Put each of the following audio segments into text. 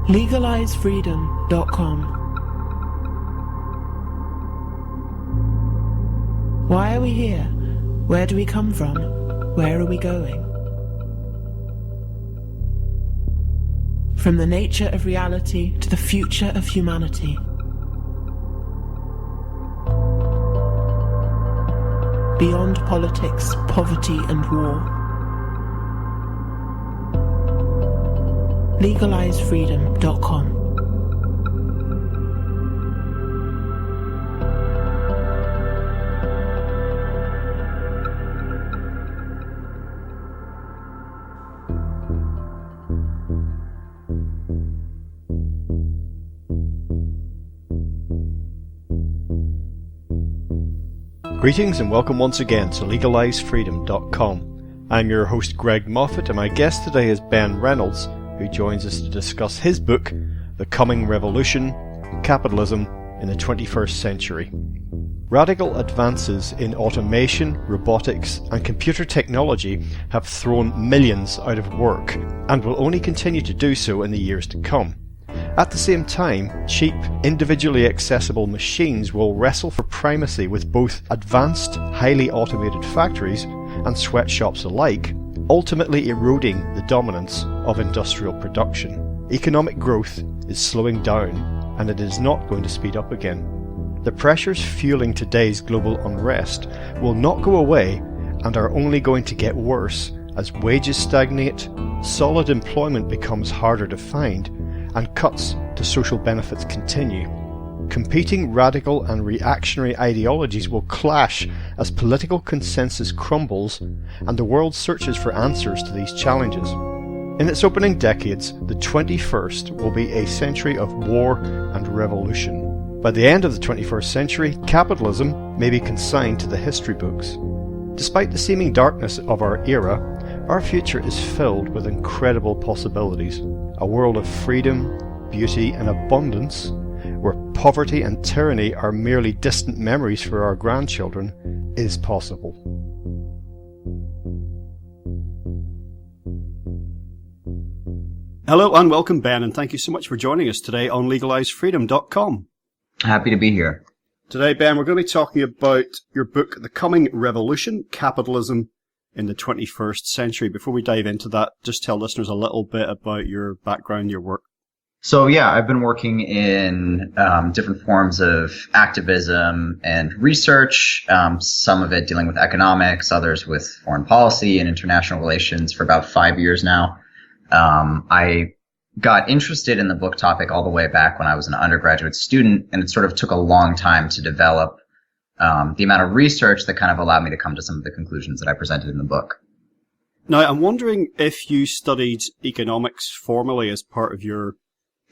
LegalizeFreedom.com. Why are we here? Where do we come from? Where are we going? From the nature of reality to the future of humanity. Beyond politics, poverty and war. LegalizeFreedom.com. Greetings and welcome once again to LegalizeFreedom.com. I'm your host Greg Moffat, and my guest today is Ben Reynolds, who joins us to discuss his book, The Coming Revolution, Capitalism in the 21st Century. Radical advances in automation, robotics and computer technology have thrown millions out of work and will only continue to do so in the years to come. At the same time, cheap, individually accessible machines will wrestle for primacy with both advanced, highly automated factories and sweatshops alike, ultimately eroding the dominance of industrial production. Economic growth is slowing down, and it is not going to speed up again. The pressures fueling today's global unrest will not go away and are only going to get worse as wages stagnate, solid employment becomes harder to find, and cuts to social benefits continue. Competing radical and reactionary ideologies will clash as political consensus crumbles and the world searches for answers to these challenges. In its opening decades, the 21st will be a century of war and revolution. By the end of the 21st century, capitalism may be consigned to the history books. Despite the seeming darkness of our era, our future is filled with incredible possibilities. A world of freedom, beauty and abundance, where poverty and tyranny are merely distant memories for our grandchildren, is possible. Hello and welcome, Ben, and thank you so much for joining us today on LegalizeFreedom.com. Happy to be here. Today, Ben, we're going to be talking about your book, The Coming Revolution, Capitalism in the 21st Century. Before we dive into that, just tell listeners a little bit about your background, your work. So yeah, I've been working in different forms of activism and research, some of it dealing with economics, others with foreign policy and international relations for about 5 years now. I got interested in the book topic all the way back when I was an undergraduate student, and it sort of took a long time to develop the amount of research that kind of allowed me to come to some of the conclusions that I presented in the book. Now, I'm wondering if you studied economics formally as part of your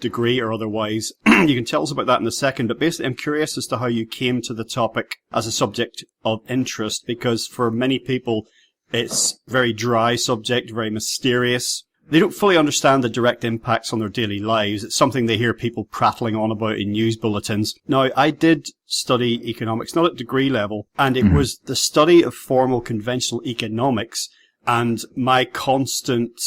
degree or otherwise. You can tell us about that in a second, but basically I'm curious as to how you came to the topic as a subject of interest, because for many people it's a very dry subject, very mysterious. They don't fully understand the direct impacts on their daily lives. It's something they hear people prattling on about in news bulletins. Now, I did study economics, not at degree level, and it was the study of formal conventional economics and my constant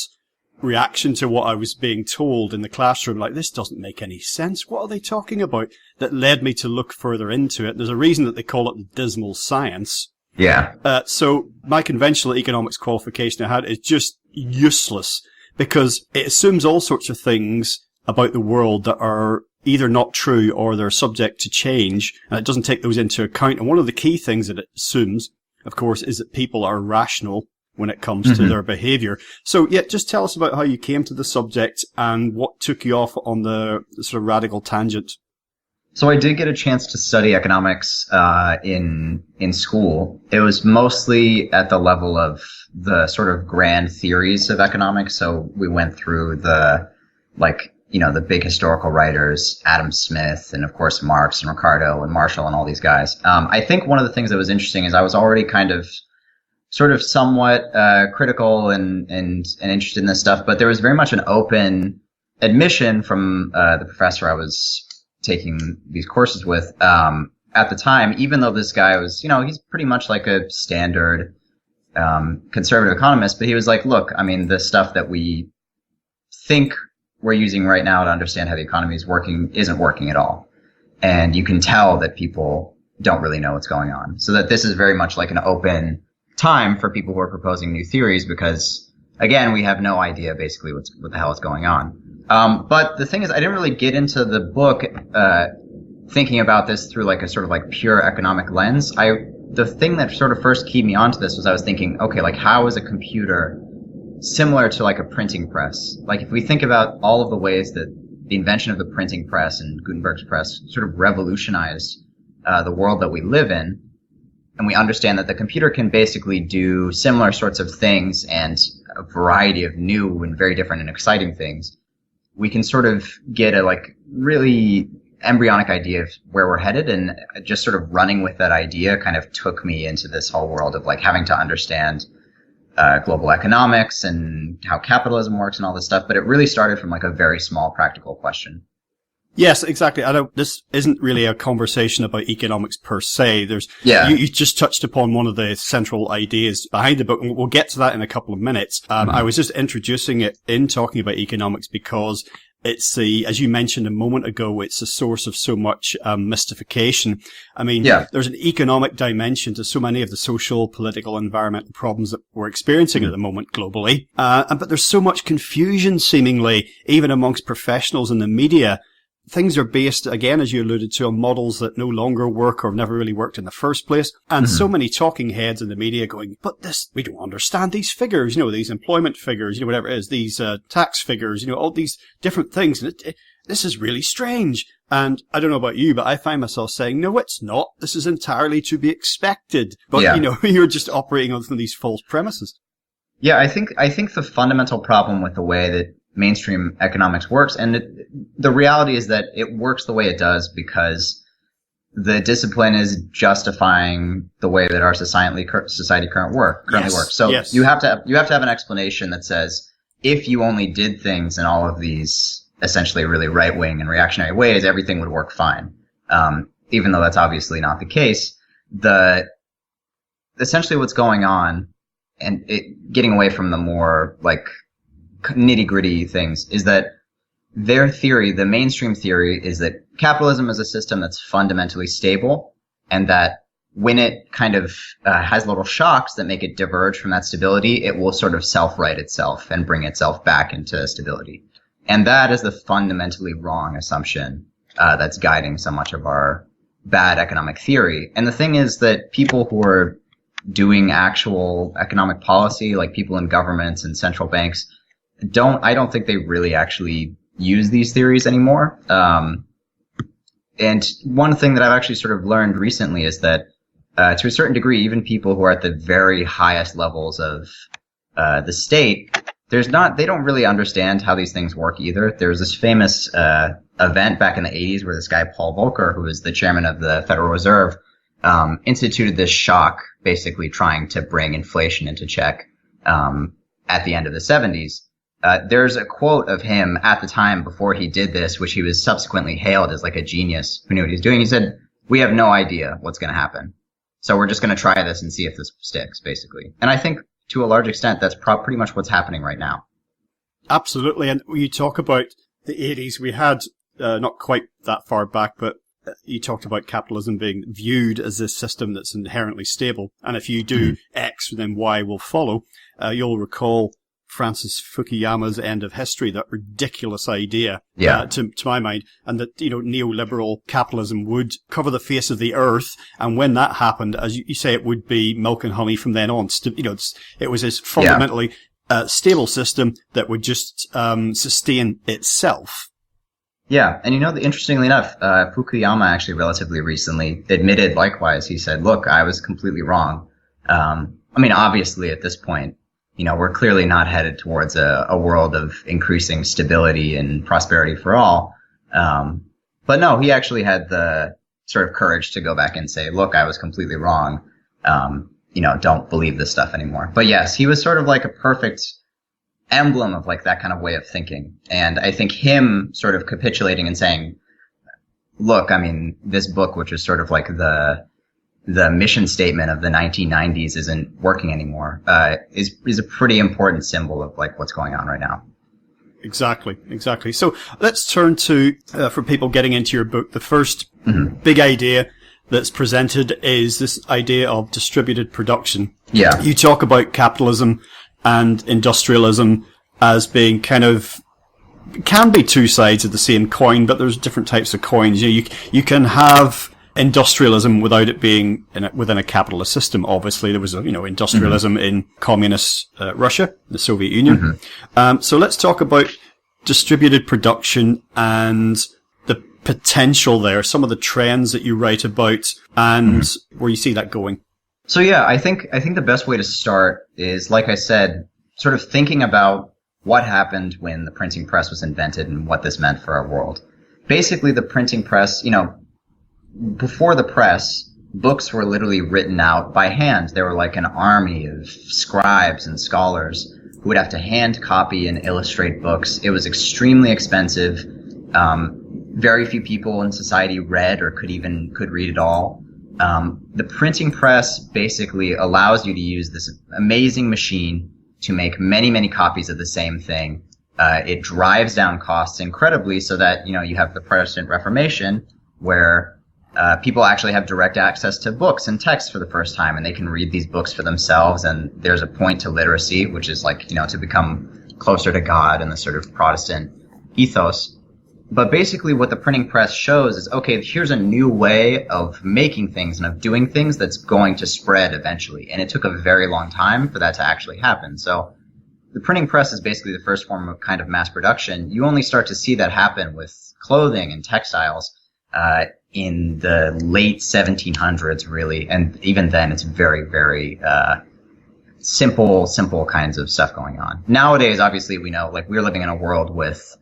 reaction to what I was being told in the classroom, like, this doesn't make any sense. What are they talking about? That led me to look further into it. There's a reason that they call it the dismal science. Yeah. So my conventional economics qualification I had is just useless, because it assumes all sorts of things about the world that are either not true or they're subject to change, and it doesn't take those into account. And one of the key things that it assumes, of course, is that people are rational when it comes to their behavior. So, yeah, just tell us about how you came to the subject and what took you off on the sort of radical tangent. So I did get a chance to study economics in school. It was mostly at the level of the sort of grand theories of economics. So we went through the big historical writers, Adam Smith, and of course Marx and Ricardo and Marshall and all these guys. I think one of the things that was interesting is I was already kind of sort of somewhat critical and interested in this stuff, but there was very much an open admission from the professor I was taking these courses with at the time, even though this guy was, he's pretty much like a standard conservative economist, but he was like, look, I mean, the stuff that we think we're using right now to understand how the economy is working isn't working at all. And you can tell that people don't really know what's going on. So that this is very much like an open time for people who are proposing new theories because, again, we have no idea basically what the hell is going on. But the thing is, I didn't really get into the book thinking about this through like a sort of like pure economic lens. The thing that sort of first keyed me onto this was I was thinking, okay, like how is a computer similar to like a printing press? Like if we think about all of the ways that the invention of the printing press and Gutenberg's press sort of revolutionized the world that we live in, and we understand that the computer can basically do similar sorts of things and a variety of new and very different and exciting things, we can sort of get a like really embryonic idea of where we're headed, and just sort of running with that idea kind of took me into this whole world of like having to understand global economics and how capitalism works and all this stuff. But it really started from like a very small practical question. Yes, exactly. I know this isn't really a conversation about economics per se. You just touched upon one of the central ideas behind the book, and we'll get to that in a couple of minutes. I was just introducing it in talking about economics because it's as you mentioned a moment ago, it's a source of so much mystification. I mean, there's an economic dimension to so many of the social, political, environmental problems that we're experiencing at the moment globally. But there's so much confusion seemingly, even amongst professionals in the media. Things are based, again, as you alluded to, on models that no longer work or have never really worked in the first place. And so many talking heads in the media going, but we don't understand these figures, these employment figures, whatever it is, these tax figures, all these different things. And this is really strange. And I don't know about you, but I find myself saying, no, it's not. This is entirely to be expected. But, you're just operating on these false premises. Yeah, I think the fundamental problem with the way that mainstream economics works, and the reality is that it works the way it does because the discipline is justifying the way that our society currently works. So you have to have an explanation that says if you only did things in all of these essentially really right wing and reactionary ways, everything would work fine. Even though that's obviously not the case, essentially what's going on, and getting away from the more like nitty-gritty things, is that their theory, the mainstream theory, is that capitalism is a system that's fundamentally stable, and that when it kind of has little shocks that make it diverge from that stability, it will sort of self-right itself and bring itself back into stability. And that is the fundamentally wrong assumption that's guiding so much of our bad economic theory. And the thing is that people who are doing actual economic policy, like people in governments and central banks, I don't think they really actually use these theories anymore. And one thing that I've actually sort of learned recently is that, to a certain degree, even people who are at the very highest levels of the state, they don't really understand how these things work either. There was this famous event back in the 80s where this guy, Paul Volcker, who was the chairman of the Federal Reserve, instituted this shock, basically trying to bring inflation into check at the end of the 70s. There's a quote of him at the time before he did this, which he was subsequently hailed as like a genius who knew what he was doing. He said, "We have no idea what's going to happen, so we're just going to try this and see if this sticks," basically. And I think to a large extent, that's pretty much what's happening right now. Absolutely. And when you talk about the 80s, we had, not quite that far back, but you talked about capitalism being viewed as this system that's inherently stable. And if you do X, then Y will follow. You'll recall Francis Fukuyama's End of History, that ridiculous idea, to my mind, and that, neoliberal capitalism would cover the face of the earth. And when that happened, as you say, it would be milk and honey from then on. It was this fundamentally stable system that would just sustain itself. Yeah, and interestingly enough, Fukuyama actually relatively recently admitted likewise. He said, "Look, I was completely wrong." Obviously at this point, we're clearly not headed towards a world of increasing stability and prosperity for all. But no, he actually had the sort of courage to go back and say, "Look, I was completely wrong. Don't believe this stuff anymore." But yes, he was sort of like a perfect emblem of like that kind of way of thinking. And I think him sort of capitulating and saying, "Look, this book, which is sort of like the mission statement of the 1990s, isn't working anymore," is a pretty important symbol of like what's going on right now. Exactly. So let's turn to, for people getting into your book, the first big idea that's presented is this idea of distributed production. Yeah. You talk about capitalism and industrialism as being kind of, can be two sides of the same coin, but there's different types of coins. You can have industrialism without it being within a capitalist system. Obviously, there was industrialism in communist Russia, the Soviet Union. So let's talk about distributed production and the potential there, some of the trends that you write about, and where you see that going. So yeah, I think the best way to start is, like I said, sort of thinking about what happened when the printing press was invented and what this meant for our world. Basically, the printing press, before the press, books were literally written out by hand. There were like an army of scribes and scholars who would have to hand copy and illustrate books. It was extremely expensive. Very few people in society read or could read at all. The printing press basically allows you to use this amazing machine to make many, many copies of the same thing. It drives down costs incredibly so that, you have the Protestant Reformation where people actually have direct access to books and texts for the first time, and they can read these books for themselves. And there's a point to literacy, which is like, to become closer to God in the sort of Protestant ethos. But basically what the printing press shows is, okay, here's a new way of making things and of doing things that's going to spread eventually. And it took a very long time for that to actually happen. So the printing press is basically the first form of kind of mass production. You only start to see that happen with clothing and textiles in the late 1700s, really. And even then, it's very, very simple kinds of stuff going on. Nowadays, obviously, we know, like, we're living in a world with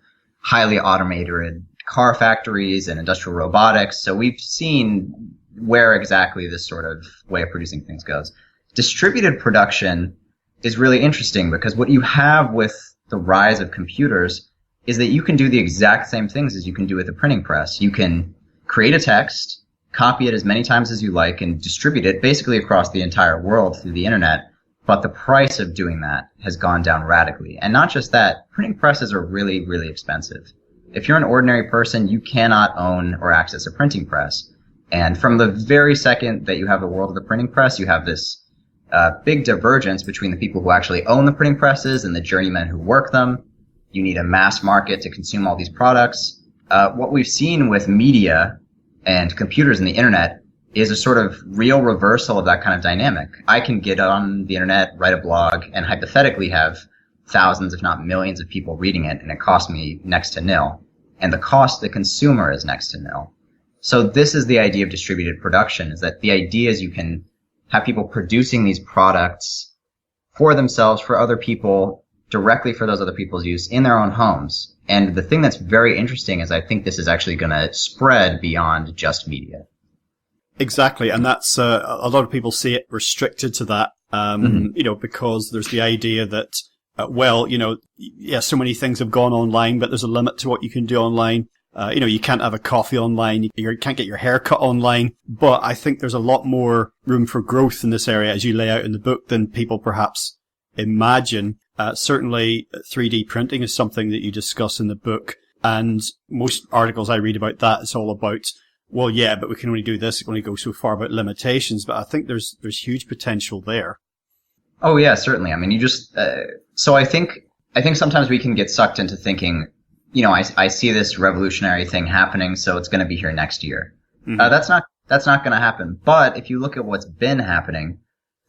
highly automated car factories and industrial robotics. So we've seen where exactly this sort of way of producing things goes. Distributed production is really interesting because what you have with the rise of computers is that you can do the exact same things as you can do with the printing press. You can create a text, copy it as many times as you like, and distribute it basically across the entire world through the internet. But the price of doing that has gone down radically. And not just that, printing presses are really, really expensive. If you're an ordinary person, you cannot own or access a printing press. And from the very second that you have the world of the printing press, you have this big divergence between the people who actually own the printing presses and the journeymen who work them. You need a mass market to consume all these products. What we've seen with media and computers and the internet is a sort of real reversal of that kind of dynamic. I can get on the internet, write a blog, and hypothetically have thousands, if not millions of people reading it, and it costs me next to nil. And the cost to the consumer is next to nil. So this is the idea of distributed production, is that the idea is you can have people producing these products for themselves, for other people, directly for those other people's use in their own homes. And the thing that's very interesting is I think this is actually going to spread beyond just media. Exactly, and that's a lot of people see it restricted to that, because there's the idea that, so many things have gone online, but there's a limit to what you can do online. You can't have a coffee online, you can't get your hair cut online, but I think there's a lot more room for growth in this area, as you lay out in the book, than people perhaps imagine. Certainly 3D printing is something that you discuss in the book, and most articles I read about that is all about, well, yeah, but we can only do this. It can only go so far, about limitations. But I think there's huge potential there. Oh yeah, certainly. I mean, you just so I think sometimes we can get sucked into thinking, I see this revolutionary thing happening, so it's going to be here next year. Mm-hmm. That's not going to happen. But if you look at what's been happening,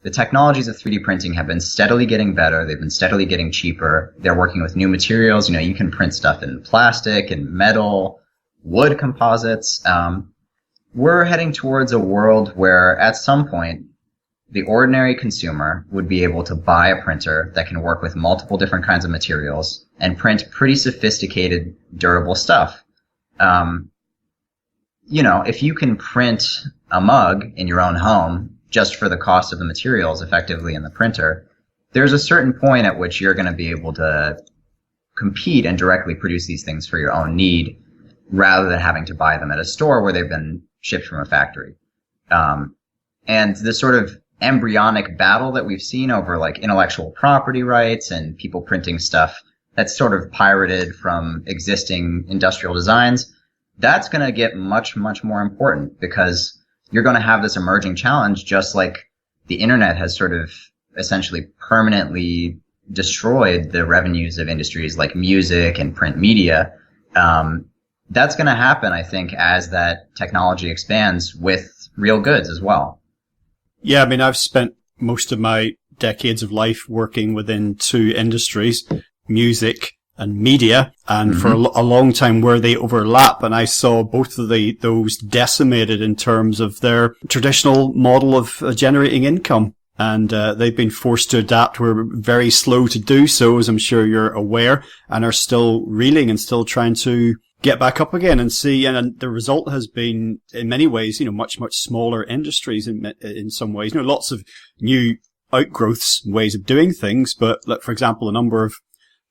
the technologies of 3D printing have been steadily getting better. They've been steadily getting cheaper. They're working with new materials. You can print stuff in plastic and metal, wood composites. We're heading towards a world where at some point the ordinary consumer would be able to buy a printer that can work with multiple different kinds of materials and print pretty sophisticated, durable stuff. If you can print a mug in your own home just for the cost of the materials effectively in the printer, there's a certain point at which you're going to be able to compete and directly produce these things for your own need rather than having to buy them at a store where they've been shipped from a factory. And this sort of embryonic battle that we've seen over like intellectual property rights and people printing stuff that's sort of pirated from existing industrial designs, that's going to get much, much more important because you're going to have this emerging challenge, just like the internet has sort of essentially permanently destroyed the revenues of industries like music and print media. That's going to happen, I think, as that technology expands with real goods as well. Yeah, I mean, I've spent most of my decades of life working within two industries, music and media, and for a long time where they overlap, and I saw both of those decimated in terms of their traditional model of generating income. And they've been forced to adapt. We're very slow to do so, as I'm sure you're aware, and are still reeling and still trying to get back up again and see. And the result has been, in many ways, much, much smaller industries in some ways. Lots of new outgrowths, ways of doing things. But, like, for example, the number of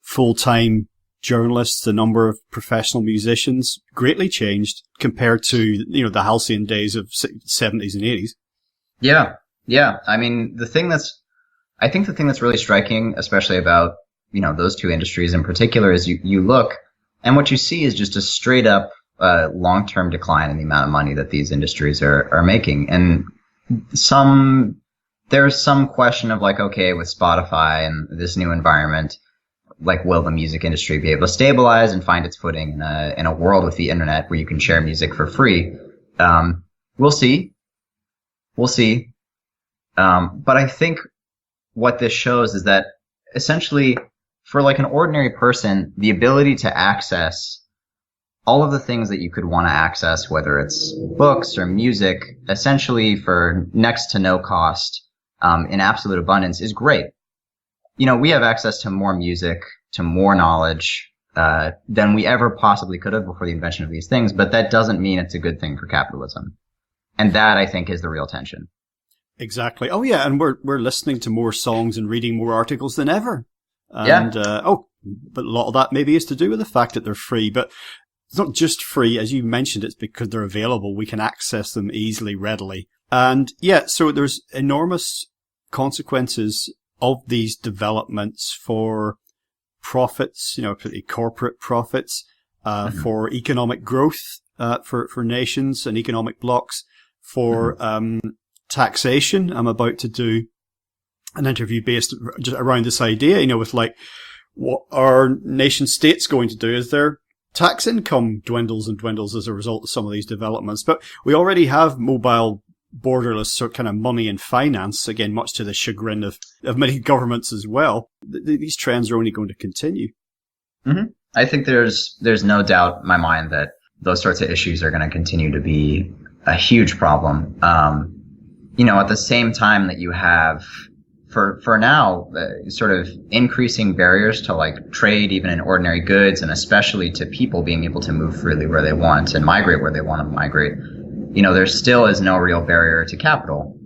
full-time journalists, the number of professional musicians greatly changed compared to, the halcyon days of 70s and 80s. Yeah. Yeah. I mean, I think the thing that's really striking, especially about, those two industries in particular, is you look and what you see is just a straight up, long-term decline in the amount of money that these industries are making. And there's some question of like, okay, with Spotify and this new environment, like, will the music industry be able to stabilize and find its footing in a world with the internet where you can share music for free? We'll see. But I think what this shows is that essentially for like an ordinary person, the ability to access all of the things that you could want to access, whether it's books or music, essentially for next to no cost, in absolute abundance, is great. We have access to more music, to more knowledge, than we ever possibly could have before the invention of these things, but that doesn't mean it's a good thing for capitalism. And that, I think, is the real tension. Exactly. Oh yeah, and we're listening to more songs and reading more articles than ever. And, but a lot of that maybe is to do with the fact that they're free, but it's not just free, as you mentioned, it's because they're available. We can access them easily, readily. And yeah, so there's enormous consequences of these developments for profits, particularly corporate profits, for economic growth, for nations and economic blocks, for, taxation. I'm about to do an interview based just around this idea, with like what are nation states going to do as their tax income dwindles and dwindles as a result of some of these developments. But we already have mobile, borderless sort of kind of money and finance, again, much to the chagrin of many governments as well. These trends are only going to continue. Mm-hmm. I think there's no doubt in my mind that those sorts of issues are going to continue to be a huge problem. At the same time that you have, for now, sort of increasing barriers to like trade, even in ordinary goods, and especially to people being able to move freely where they want and migrate where they want to migrate. There still is no real barrier to capital.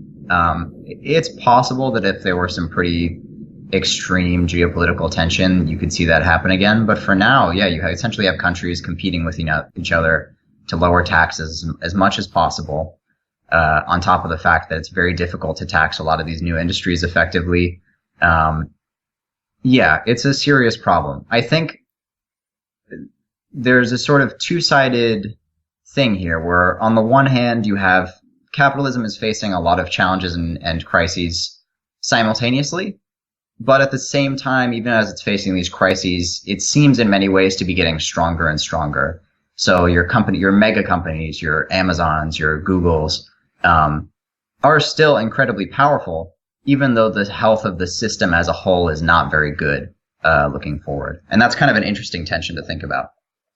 It's possible that if there were some pretty extreme geopolitical tension, you could see that happen again. But for now, yeah, you essentially have countries competing with each other to lower taxes as much as possible. On top of the fact that it's very difficult to tax a lot of these new industries effectively. Yeah, it's a serious problem. I think there's a sort of two-sided thing here where on the one hand you have capitalism is facing a lot of challenges and crises simultaneously, but at the same time, even as it's facing these crises, it seems in many ways to be getting stronger and stronger. So your mega companies, your Amazons, your Googles, are still incredibly powerful, even though the health of the system as a whole is not very good, looking forward. And that's kind of an interesting tension to think about.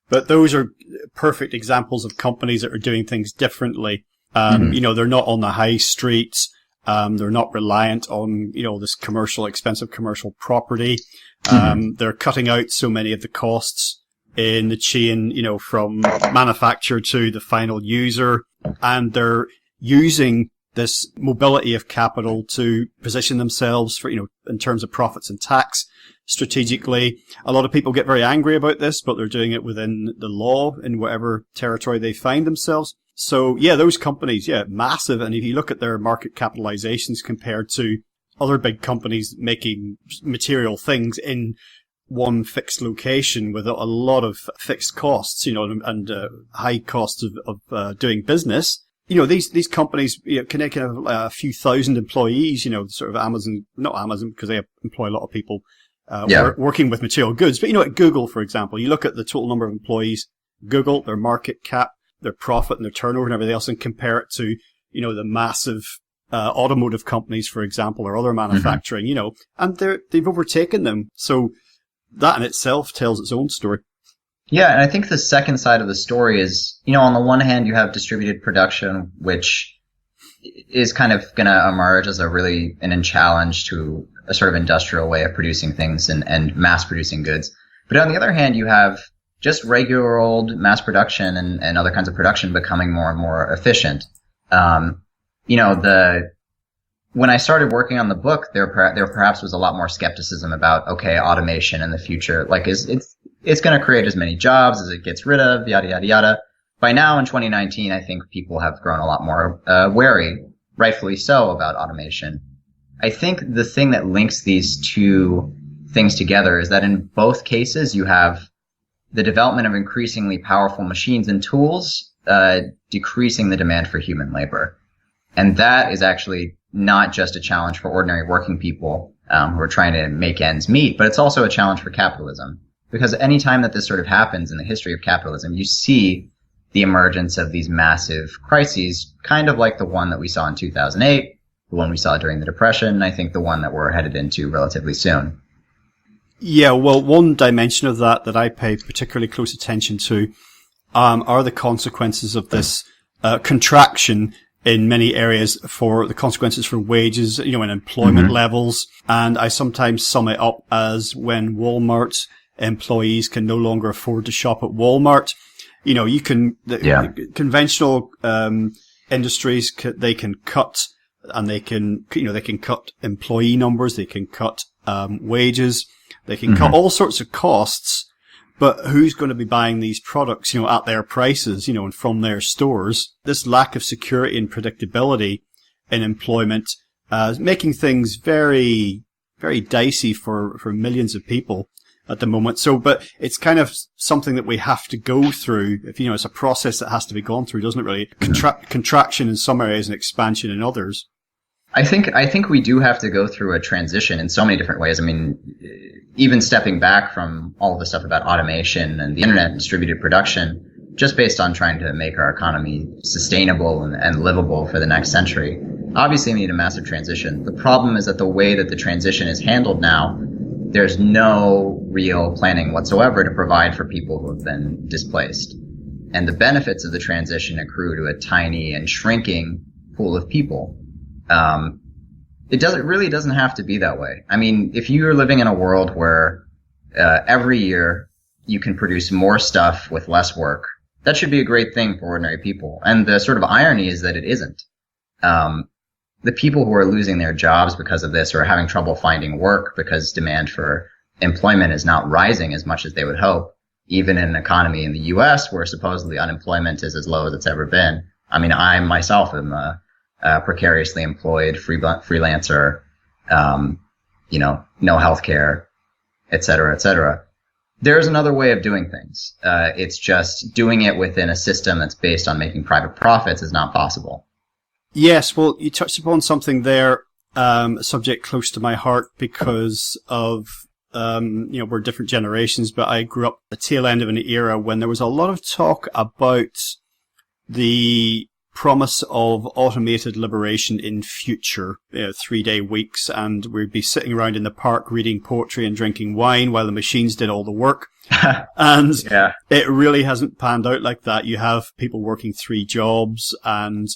But those are perfect examples of companies that are doing things differently. They're not on the high streets. They're not reliant on, this expensive commercial property. They're cutting out so many of the costs in the chain, from manufacturer to the final user. And they're using this mobility of capital to position themselves for, in terms of profits and tax strategically. A lot of people get very angry about this, but they're doing it within the law in whatever territory they find themselves. So yeah, those companies, massive. And if you look at their market capitalizations compared to other big companies making material things in one fixed location with a lot of fixed costs, and high costs of doing business. These companies, can have a few thousand employees, sort of Amazon, not Amazon, because they employ a lot of people, working with material goods. But, at Google, for example, you look at the total number of employees, Google, their market cap, their profit and their turnover and everything else, and compare it to, the massive, automotive companies, for example, or other manufacturing, and they've overtaken them. So that in itself tells its own story. Yeah, and I think the second side of the story is, on the one hand, you have distributed production, which is kind of going to emerge as an challenge to a sort of industrial way of producing things and mass producing goods. But on the other hand, you have just regular old mass production and other kinds of production becoming more and more efficient. When I started working on the book, there perhaps was a lot more skepticism about, automation in the future. Like, it's going to create as many jobs as it gets rid of, yada, yada, yada. By now, in 2019, I think people have grown a lot more wary, rightfully so, about automation. I think the thing that links these two things together is that in both cases, you have the development of increasingly powerful machines and tools decreasing the demand for human labor. And that is actually not just a challenge for ordinary working people who are trying to make ends meet, but it's also a challenge for capitalism. Because any time that this sort of happens in the history of capitalism, you see the emergence of these massive crises, kind of like the one that we saw in 2008, the one we saw during the Depression, and I think the one that we're headed into relatively soon. Yeah, well, one dimension of that I pay particularly close attention to are the consequences of this contraction in many areas, for the consequences for wages, and employment levels. And I sometimes sum it up as when Walmart employees can no longer afford to shop at Walmart. Conventional industries, they can cut, and they can cut employee numbers, they can cut wages, they can cut all sorts of costs. But who's going to be buying these products, at their prices, and from their stores? This lack of security and predictability in employment is making things very, very dicey for millions of people at the moment. So, but it's kind of something that we have to go through. It's a process that has to be gone through, doesn't it really? Contraction in some areas and expansion in others. I think we do have to go through a transition in so many different ways. I mean, even stepping back from all of the stuff about automation and the internet and distributed production, just based on trying to make our economy sustainable and livable for the next century. Obviously, we need a massive transition. The problem is that the way that the transition is handled now, there's no real planning whatsoever to provide for people who have been displaced. And the benefits of the transition accrue to a tiny and shrinking pool of people. It really doesn't have to be that way. I mean, if you're living in a world where every year you can produce more stuff with less work, that should be a great thing for ordinary people. And the sort of irony is that it isn't. The people who are losing their jobs because of this, or having trouble finding work because demand for employment is not rising as much as they would hope, even in an economy in the U.S. where supposedly unemployment is as low as it's ever been. I mean, I myself am precariously employed freelancer, no health care, et cetera, et cetera. There's another way of doing things. It's just doing it within a system that's based on making private profits is not possible. Yes, well, you touched upon something there, a subject close to my heart because of, we're different generations, but I grew up at the tail end of an era when there was a lot of talk about the promise of automated liberation in future, 3-day weeks, and we'd be sitting around in the park reading poetry and drinking wine while the machines did all the work. And it really hasn't panned out like that. You have people working 3 jobs and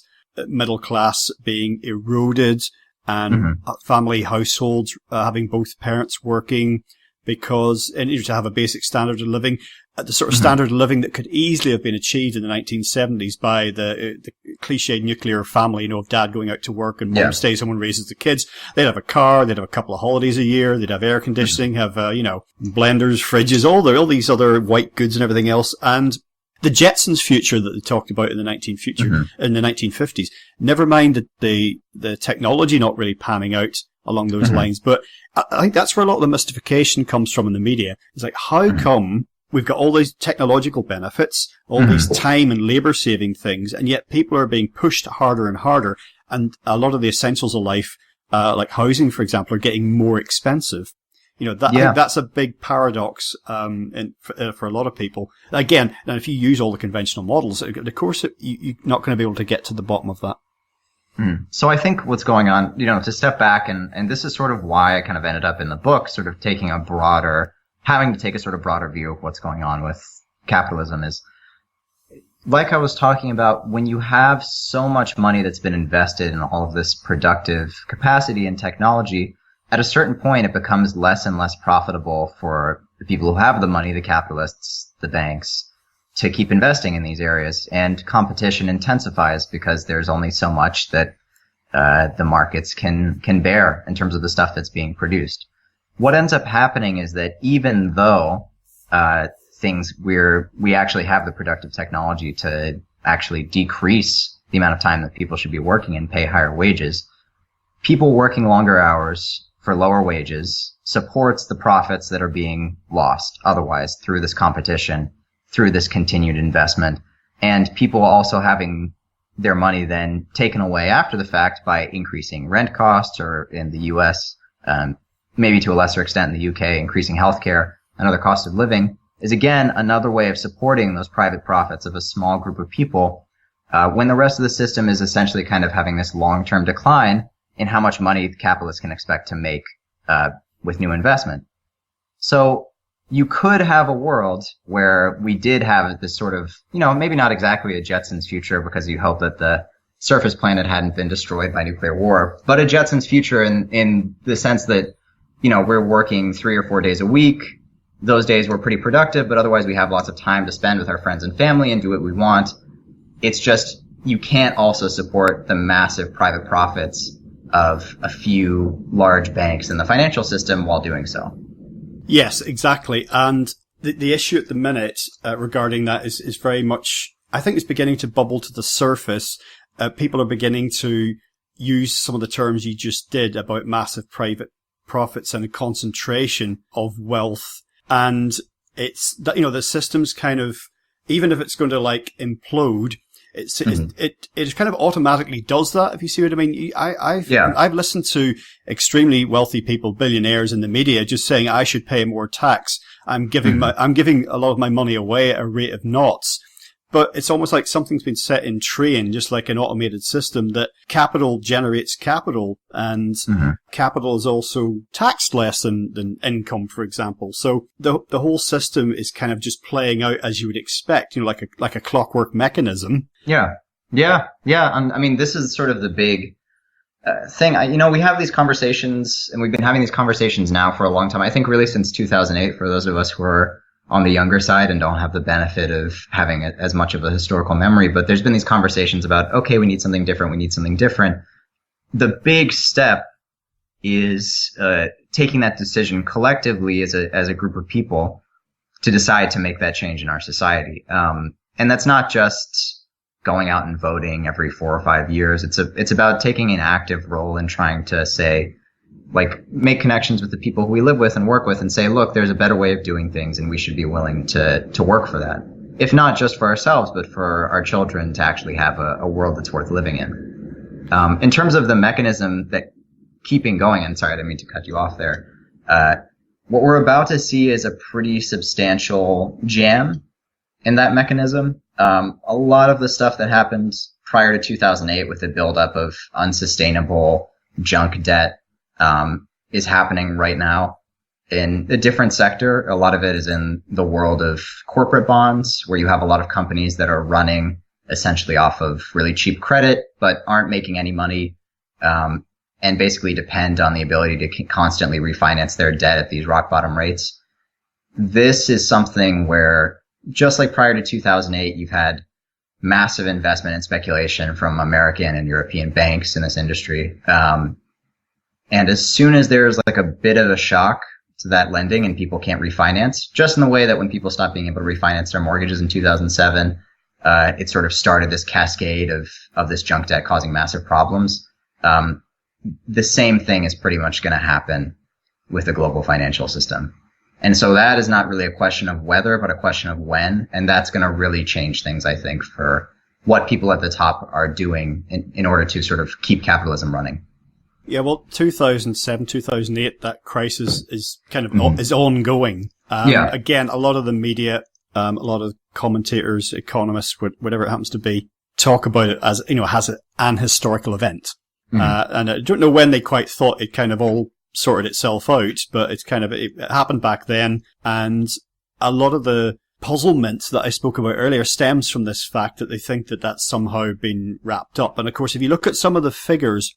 middle class being eroded, and family households having both parents working because in order to have a basic standard of living, the sort of standard of living that could easily have been achieved in the 1970s by the cliched nuclear family, of dad going out to work and mom stays home and raises the kids. They'd have a car, they'd have a couple of holidays a year, they'd have air conditioning, have, blenders, fridges, all these other white goods and everything else. And the Jetsons future that they talked about in the 1950s, never mind the technology not really panning out along those lines. But I think that's where a lot of the mystification comes from in the media. It's like, how come we've got all these technological benefits, all these time and labor saving things, and yet people are being pushed harder and harder, and a lot of the essentials of life, like housing, for example, are getting more expensive. You know, I think that's a big paradox, for a lot of people. Again, now if you use all the conventional models, of course, you're not going to be able to get to the bottom of that. So I think what's going on, you know, to step back, and this is sort of why I kind of ended up in the book, sort of having to take a sort of broader view of what's going on with capitalism, is, like I was talking about, when you have so much money that's been invested in all of this productive capacity and technology, at a certain point it becomes less and less profitable for the people who have the money, the capitalists, the banks, to keep investing in these areas, and competition intensifies because there's only so much that the markets can bear in terms of the stuff that's being produced. What ends up happening is that even though we actually have the productive technology to actually decrease the amount of time that people should be working and pay higher wages, people working longer hours for lower wages supports the profits that are being lost otherwise through this competition, through this continued investment, and people also having their money then taken away after the fact by increasing rent costs, or in the US, maybe to a lesser extent in the UK, increasing healthcare and other costs of living, is again another way of supporting those private profits of a small group of people, when the rest of the system is essentially kind of having this long-term decline in how much money the capitalists can expect to make with new investment. So you could have a world where we did have this sort of, you know, maybe not exactly a Jetsons future, because you hope that the surface planet hadn't been destroyed by nuclear war, but a Jetsons future in the sense that, you know, we're working 3 or 4 days a week. Those days were pretty productive, but otherwise we have lots of time to spend with our friends and family and do what we want. It's just, you can't also support the massive private profits of a few large banks in the financial system while doing so. Yes, exactly. And the issue at the minute regarding that is very much, I think it's beginning to bubble to the surface. People are beginning to use some of the terms you just did about massive private profits and a concentration of wealth. And it's that, you know, the system's kind of, even if it's going to like implode, it kind of automatically does that, if you see what I mean. I've listened to extremely wealthy people, billionaires in the media, just saying I should pay more tax. I'm giving a lot of my money away at a rate of knots. But it's almost like something's been set in train, just like an automated system, that capital generates capital, and capital is also taxed less than income, for example. So the whole system is kind of just playing out as you would expect, you know, like a clockwork mechanism. Yeah. And I mean, this is sort of the big thing. We have these conversations, and we've been having these conversations now for a long time. I think really since 2008, for those of us who are on the younger side and don't have the benefit of having as much of a historical memory. But there's been these conversations about, okay, we need something different. The big step is taking that decision collectively as a group of people to decide to make that change in our society. And that's not just going out and voting every 4 or 5 years. It's about taking an active role in trying to say, like, make connections with the people who we live with and work with and say, look, there's a better way of doing things, and we should be willing to work for that. If not just for ourselves, but for our children to actually have a world that's worth living in. In terms of the mechanism that keeping going, and sorry, I didn't mean to cut you off there. What we're about to see is a pretty substantial jam in that mechanism. A lot of the stuff that happened prior to 2008 with the buildup of unsustainable junk debt is happening right now in a different sector. A lot of it is in the world of corporate bonds, where you have a lot of companies that are running essentially off of really cheap credit, but aren't making any money, and basically depend on the ability to constantly refinance their debt at these rock bottom rates. This is something where, just like prior to 2008, you've had massive investment and speculation from American and European banks in this industry. And as soon as there's like a bit of a shock to that lending and people can't refinance, just in the way that when people stopped being able to refinance their mortgages in 2007, it sort of started this cascade of this junk debt causing massive problems. the same thing is pretty much going to happen with the global financial system. And so that is not really a question of whether, but a question of when. And that's going to really change things, I think, for what people at the top are doing in order to sort of keep capitalism running. Yeah, well, 2007, 2008, that crisis is kind of is ongoing. Again, a lot of the media, a lot of commentators, economists, whatever it happens to be, talk about it as, as an historical event. And I don't know when they quite thought it kind of all sorted itself out, but it happened back then. And a lot of the puzzlement that I spoke about earlier stems from this fact that they think that that's somehow been wrapped up. And of course, if you look at some of the figures,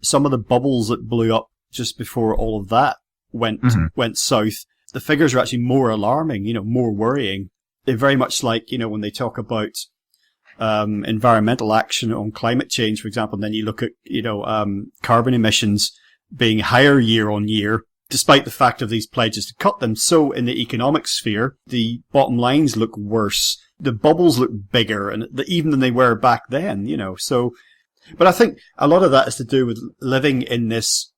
some of the bubbles that blew up just before all of that went south, the figures are actually more alarming, more worrying. They're very much like, when they talk about environmental action on climate change, for example, and then you look at, carbon emissions being higher year on year, despite the fact of these pledges to cut them. So in the economic sphere, the bottom lines look worse. The bubbles look bigger and even than they were back then, so, but I think a lot of that is to do with living in this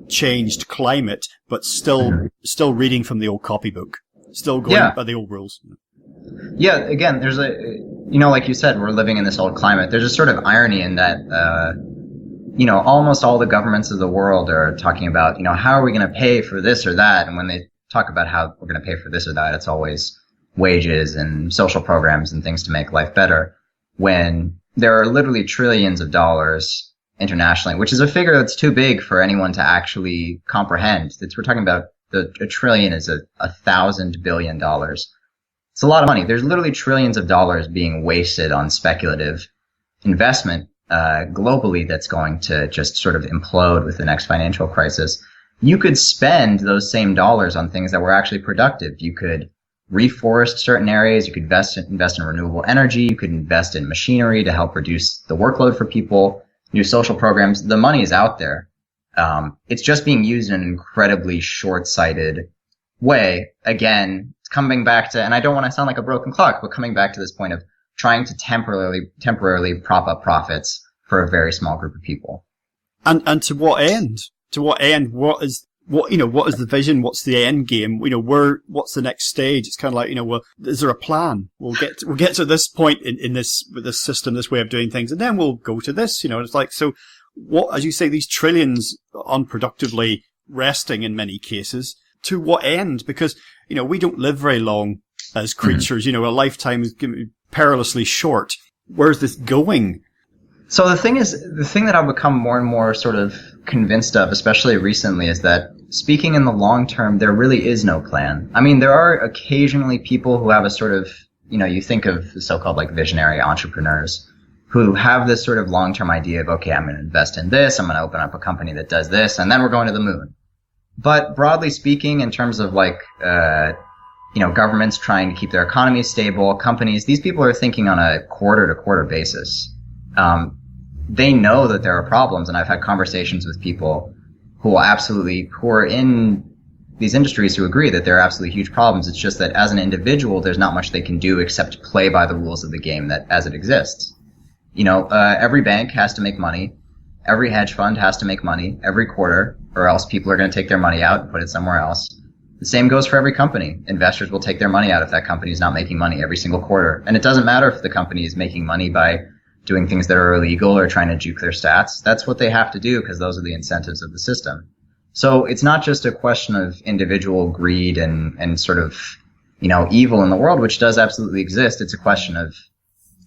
changed climate, but still reading from the old copybook, still going by the old rules. Yeah, again, there's like you said, we're living in this old climate. There's a sort of irony in that, almost all the governments of the world are talking about, how are we going to pay for this or that? And when they talk about how we're going to pay for this or that, it's always wages and social programs and things to make life better, when there are literally trillions of dollars internationally, which is a figure that's too big for anyone to actually comprehend. We're talking about a trillion is $1,000 billion. It's a lot of money. There's literally trillions of dollars being wasted on speculative investment globally that's going to just sort of implode with the next financial crisis. You could spend those same dollars on things that were actually productive. You could reforest certain areas. You could invest in renewable energy. You could invest in machinery to help reduce the workload for people, new social programs. The money is out there. It's just being used in an incredibly short-sighted way. Again, coming back to, and I don't want to sound like a broken clock, but coming back to this point of trying to temporarily prop up profits for a very small group of people. And to what end? To what end? What is the vision? What's the end game? What's the next stage? It's kind of like, well, is there a plan? We'll get to this point in this, with this system, this way of doing things, and then we'll go to this, it's like, so what, as you say, these trillions unproductively resting in many cases, to what end? Because, we don't live very long as creatures, a lifetime is perilously short. Where's this going? So the thing that I've become more and more sort of convinced of, especially recently, is that speaking in the long term, there really is no plan. I mean, there are occasionally people who have a sort of, you think of the so-called like visionary entrepreneurs who have this sort of long-term idea of, okay, I'm going to invest in this, I'm going to open up a company that does this, and then we're going to the moon. But broadly speaking, in terms of like, governments trying to keep their economies stable, companies, these people are thinking on a quarter-to-quarter basis. They know that there are problems, and I've had conversations with people who are in these industries who agree that there are absolutely huge problems. It's just that as an individual, there's not much they can do except play by the rules of the game that as it exists. Every bank has to make money. Every hedge fund has to make money every quarter, or else people are going to take their money out and put it somewhere else. The same goes for every company. Investors will take their money out if that company is not making money every single quarter. And it doesn't matter if the company is making money by doing things that are illegal or trying to juke their stats. That's what they have to do because those are the incentives of the system. So it's not just a question of individual greed and sort of, evil in the world, which does absolutely exist. It's a question of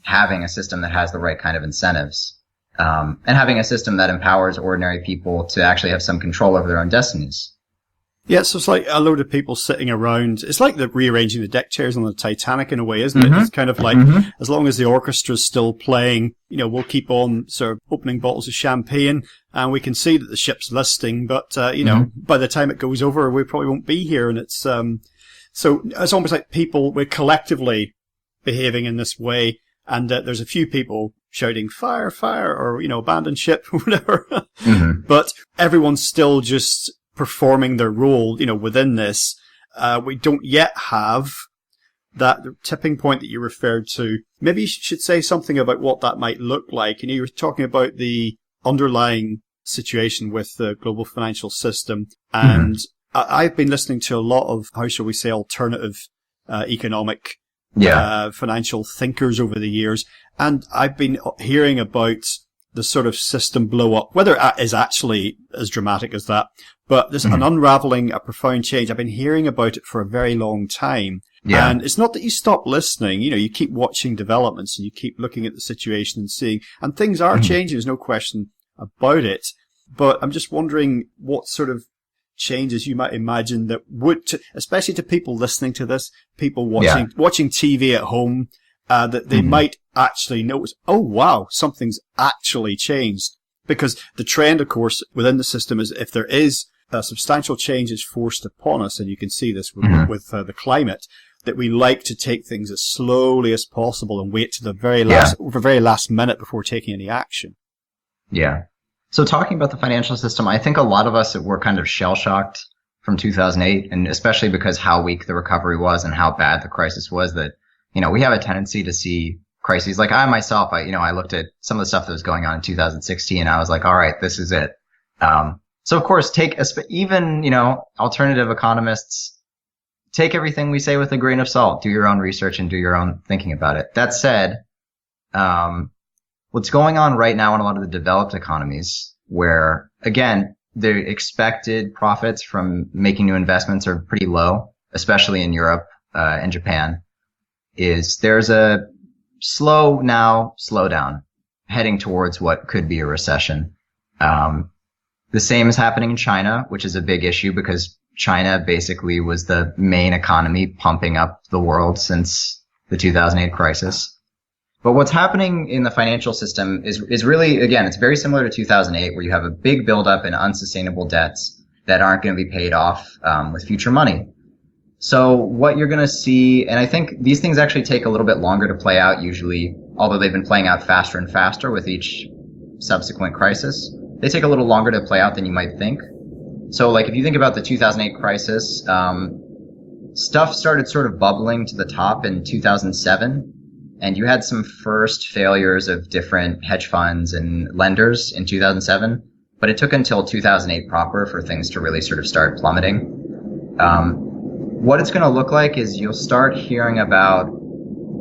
having a system that has the right kind of incentives, and having a system that empowers ordinary people to actually have some control over their own destinies. Yeah, so it's like a load of people sitting around. It's like rearranging the deck chairs on the Titanic in a way, isn't it? It's kind of like, as long as the orchestra's still playing, we'll keep on sort of opening bottles of champagne and we can see that the ship's listing, but, by the time it goes over, we probably won't be here. And it's, so it's almost like we're collectively behaving in this way. And there's a few people shouting fire, fire, or, abandon ship, or whatever. But everyone's still just performing their role, within this. We don't yet have that tipping point that you referred to. Maybe you should say something about what that might look like. You were talking about the underlying situation with the global financial system. And I've been listening to a lot of, how shall we say, alternative economic financial thinkers over the years. And I've been hearing about the sort of system blow up, whether it is actually as dramatic as that, but there's an unraveling, a profound change. I've been hearing about it for a very long time. Yeah. And it's not that you stop listening, you keep watching developments and you keep looking at the situation and seeing, and things are changing, there's no question about it. But I'm just wondering what sort of changes you might imagine that would, especially to people listening to this, people watching TV at home, that they might actually notice, oh wow, something's actually changed. Because the trend, of course, within the system is if there is a substantial change is forced upon us, and you can see this with the climate, that we like to take things as slowly as possible and wait to the very last minute before taking any action. Yeah. So talking about the financial system, I think a lot of us were kind of shell-shocked from 2008, and especially because how weak the recovery was and how bad the crisis was, that, we have a tendency to see crises. Like I myself, I looked at some of the stuff that was going on in 2016, and I was like, all right, this is it. So of course, alternative economists, take everything we say with a grain of salt, do your own research and do your own thinking about it. That said, what's going on right now in a lot of the developed economies, where again, the expected profits from making new investments are pretty low, especially in Europe, and Japan, is there's a slowdown heading towards what could be a recession. The same is happening in China, which is a big issue because China basically was the main economy pumping up the world since the 2008 crisis. But what's happening in the financial system is really, again, it's very similar to 2008, where you have a big buildup in unsustainable debts that aren't going to be paid off with future money. So what you're going to see, and I think these things actually take a little bit longer to play out usually, although they've been playing out faster and faster with each subsequent crisis. They take a little longer to play out than you might think. So like if you think about the 2008 crisis, stuff started sort of bubbling to the top in 2007. And you had some first failures of different hedge funds and lenders in 2007, but it took until 2008 proper for things to really sort of start plummeting. What it's going to look like is you'll start hearing about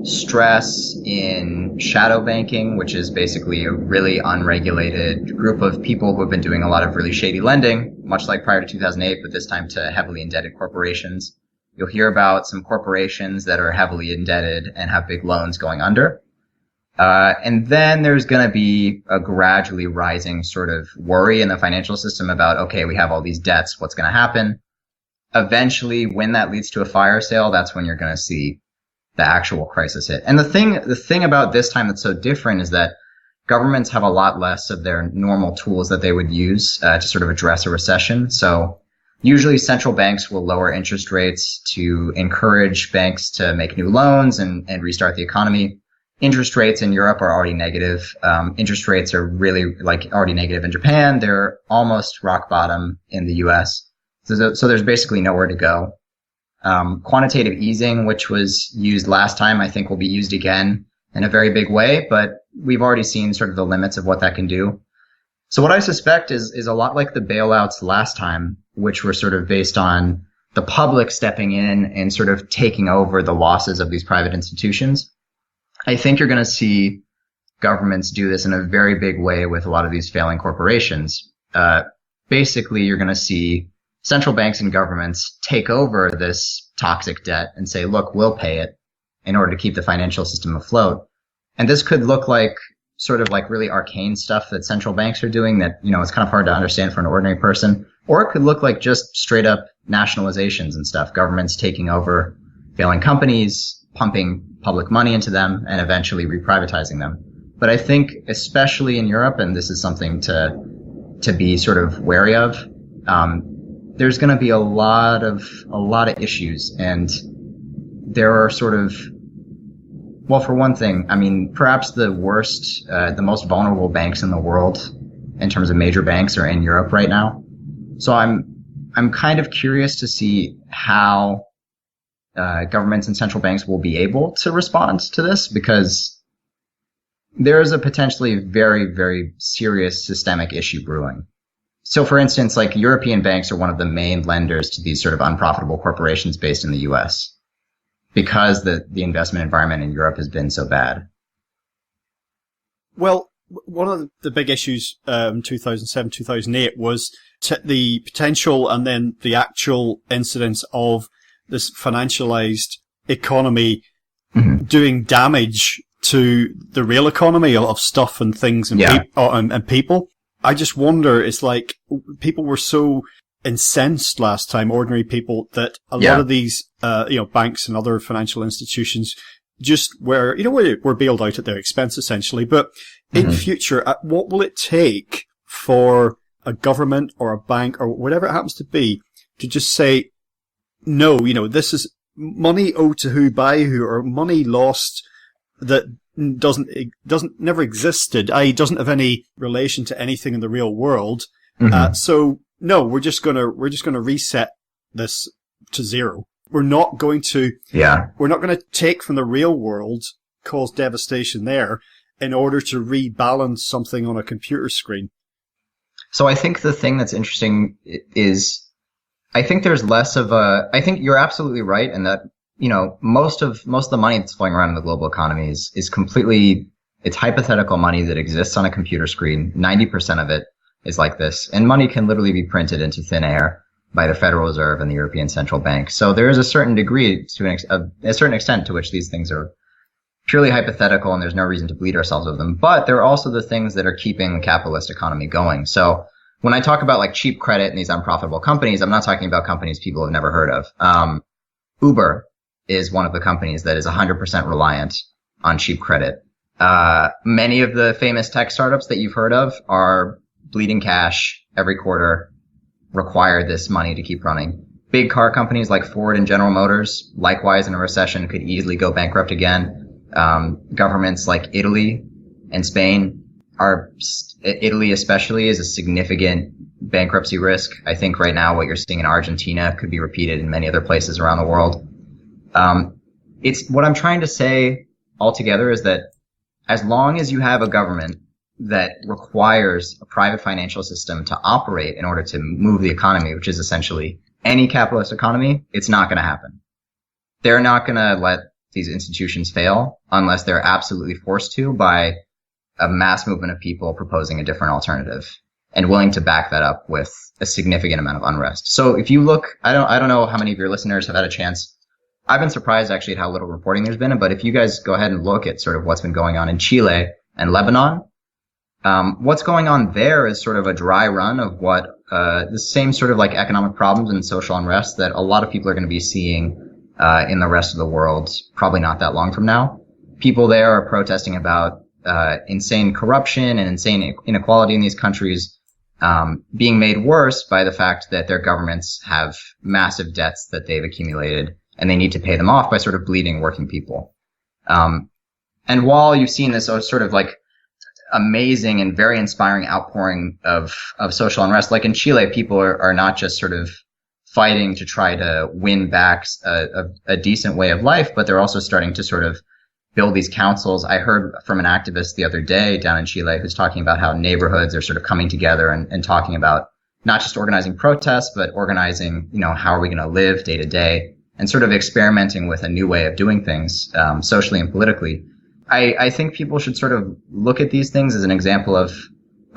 stress in shadow banking, which is basically a really unregulated group of people who have been doing a lot of really shady lending, much like prior to 2008, but this time to heavily indebted corporations. You'll hear about some corporations that are heavily indebted and have big loans going under. And then there's going to be a gradually rising sort of worry in the financial system about, okay, we have all these debts. What's going to happen? Eventually, when that leads to a fire sale, that's when you're going to see the actual crisis hit. And the thing about this time that's so different is that governments have a lot less of their normal tools that they would use to sort of address a recession. So usually central banks will lower interest rates to encourage banks to make new loans and restart the economy. Interest rates in Europe are already negative. Interest rates are really already negative in Japan. They're almost rock bottom in the US. So there's basically nowhere to go. Quantitative easing, which was used last time, I think will be used again in a very big way, but we've already seen sort of the limits of what that can do. So what I suspect is a lot like the bailouts last time, which were sort of based on the public stepping in and sort of taking over the losses of these private institutions. I think you're going to see governments do this in a very big way with a lot of these failing corporations. Basically, you're going to see central banks and governments take over this toxic debt and say, look, we'll pay it in order to keep the financial system afloat. And this could look like sort of like really arcane stuff that central banks are doing that, it's kind of hard to understand for an ordinary person. Or it could look like just straight up nationalizations and stuff, governments taking over failing companies, pumping public money into them, and eventually reprivatizing them. But I think especially in Europe, and this is something to be sort of wary of, there's going to be a lot of issues, and there are sort of, well, for one thing, I mean, perhaps the worst, the most vulnerable banks in the world in terms of major banks are in Europe right now. So I'm kind of curious to see how governments and central banks will be able to respond to this, because there is a potentially very, very serious systemic issue brewing. So, for instance, like European banks are one of the main lenders to these sort of unprofitable corporations based in the U.S. because the investment environment in Europe has been so bad. Well, one of the big issues in 2007, 2008 was the potential and then the actual incidence of this financialized economy doing damage to the real economy of stuff and things and, and people. I just wonder, it's like people were so incensed last time, ordinary people, that a lot of these, banks and other financial institutions just were bailed out at their expense essentially. But in future, what will it take for a government or a bank or whatever it happens to be to just say, no, this is money owed to who by who, or money lost that never existed, i.e. doesn't have any relation to anything in the real world. So no, we're just gonna reset this to zero. We're not going to take from the real world, cause devastation there in order to rebalance something on a computer screen. So I think the thing that's interesting is, I think there's less of I think you're absolutely right in that, most of the money that's flowing around in the global economy is completely, it's hypothetical money that exists on a computer screen. 90% of it is like this. And money can literally be printed into thin air by the Federal Reserve and the European Central Bank. So there is a certain degree to a certain extent to which these things are purely hypothetical and there's no reason to bleed ourselves over them. But there are also the things that are keeping the capitalist economy going. So when I talk about like cheap credit and these unprofitable companies, I'm not talking about companies people have never heard of. Uber is one of the companies that is 100% reliant on cheap credit. Many of the famous tech startups that you've heard of are bleeding cash every quarter, require this money to keep running. Big car companies like Ford and General Motors, likewise in a recession, could easily go bankrupt again. Governments like Italy and Spain Italy especially is a significant bankruptcy risk. I think right now what you're seeing in Argentina could be repeated in many other places around the world. It's what I'm trying to say altogether is that as long as you have a government that requires a private financial system to operate in order to move the economy, which is essentially any capitalist economy, it's not going to happen. They're not going to let these institutions fail unless they're absolutely forced to by a mass movement of people proposing a different alternative and willing to back that up with a significant amount of unrest. So if you look, I don't know how many of your listeners have had a chance. I've been surprised actually at how little reporting there's been, but if you guys go ahead and look at sort of what's been going on in Chile and Lebanon, what's going on there is sort of a dry run of what the same sort of like economic problems and social unrest that a lot of people are going to be seeing in the rest of the world probably not that long from now. People there are protesting about insane corruption and insane inequality in these countries being made worse by the fact that their governments have massive debts that they've accumulated and they need to pay them off by sort of bleeding working people. And while you've seen this sort of like amazing and very inspiring outpouring of social unrest, like in Chile, people are not just sort of fighting to try to win back a decent way of life, but they're also starting to sort of build these councils. I heard from an activist the other day down in Chile who's talking about how neighborhoods are sort of coming together and talking about not just organizing protests, but organizing, how are we going to live day to day and sort of experimenting with a new way of doing things, socially and politically. I think people should sort of look at these things as an example of,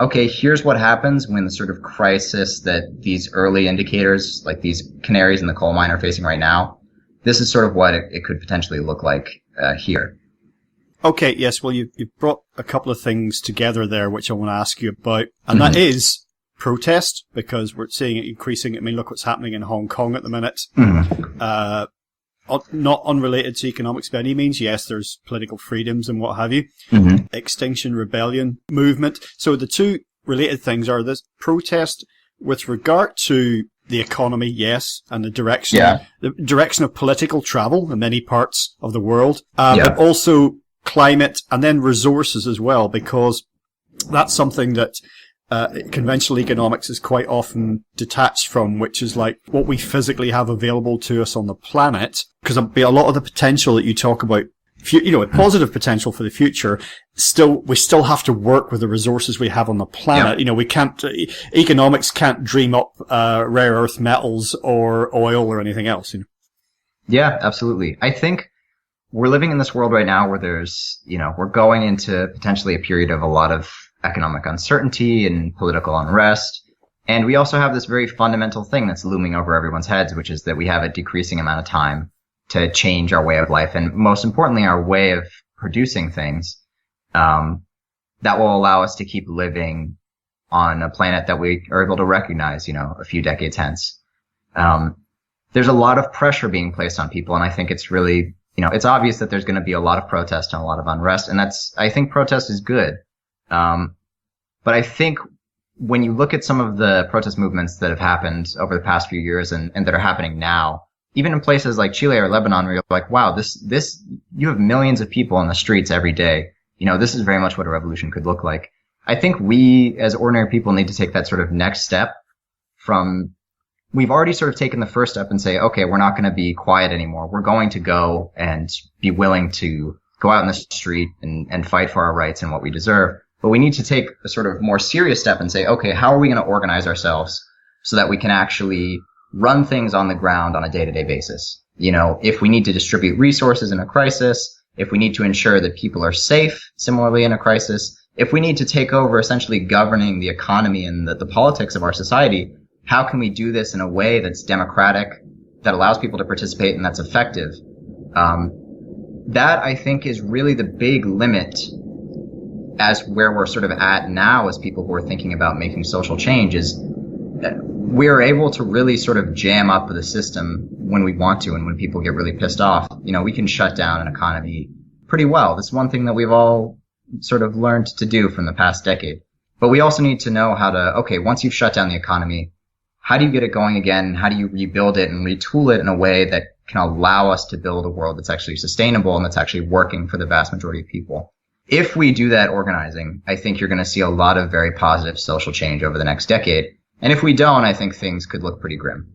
okay, here's what happens when the sort of crisis that these early indicators, like these canaries in the coal mine, are facing right now. This is sort of what it could potentially look like here. Okay, yes, well, you brought a couple of things together there, which I want to ask you about, and that is protest, because we're seeing it increasing. I mean, look what's happening in Hong Kong at the minute. Not unrelated to economics by any means. Yes, there's political freedoms and what have you. Extinction Rebellion movement. So the two related things are this protest with regard to the economy, yes, and the direction of political travel in many parts of the world, but also climate and then resources as well, because that's something that conventional economics is quite often detached from, which is like what we physically have available to us on the planet. Because a lot of the potential that you talk about a positive potential for the future. We still have to work with the resources we have on the planet. Yeah. We can't, economics can't dream up, rare earth metals or oil or anything else. Yeah, absolutely. I think we're living in this world right now where there's, we're going into potentially a period of a lot of economic uncertainty and political unrest. And we also have this very fundamental thing that's looming over everyone's heads, which is that we have a decreasing amount of time to change our way of life, and most importantly, our way of producing things that will allow us to keep living on a planet that we are able to recognize, a few decades hence. There's a lot of pressure being placed on people, and I think it's really, it's obvious that there's going to be a lot of protest and a lot of unrest, and I think protest is good. But I think when you look at some of the protest movements that have happened over the past few years and that are happening now, even in places like Chile or Lebanon, where you're like, wow, this, you have millions of people on the streets every day. This is very much what a revolution could look like. I think we as ordinary people need to take that sort of next step we've already sort of taken the first step and say, okay, we're not going to be quiet anymore. We're going to go and be willing to go out in the street and fight for our rights and what we deserve. But we need to take a sort of more serious step and say, okay, how are we going to organize ourselves so that we can actually run things on the ground on a day-to-day basis? If we need to distribute resources in a crisis, if we need to ensure that people are safe similarly in a crisis, if we need to take over essentially governing the economy and the politics of our society, how can we do this in a way that's democratic, that allows people to participate, and that's effective? That, I think, is really the big limit as where we're sort of at now as people who are thinking about making social change, is that we're able to really sort of jam up the system when we want to, and when people get really pissed off. We can shut down an economy pretty well. That's one thing that we've all sort of learned to do from the past decade. But we also need to know how to, okay, once you've shut down the economy, how do you get it going again? How do you rebuild it and retool it in a way that can allow us to build a world that's actually sustainable and that's actually working for the vast majority of people? If we do that organizing, I think you're going to see a lot of very positive social change over the next decade. And if we don't, I think things could look pretty grim.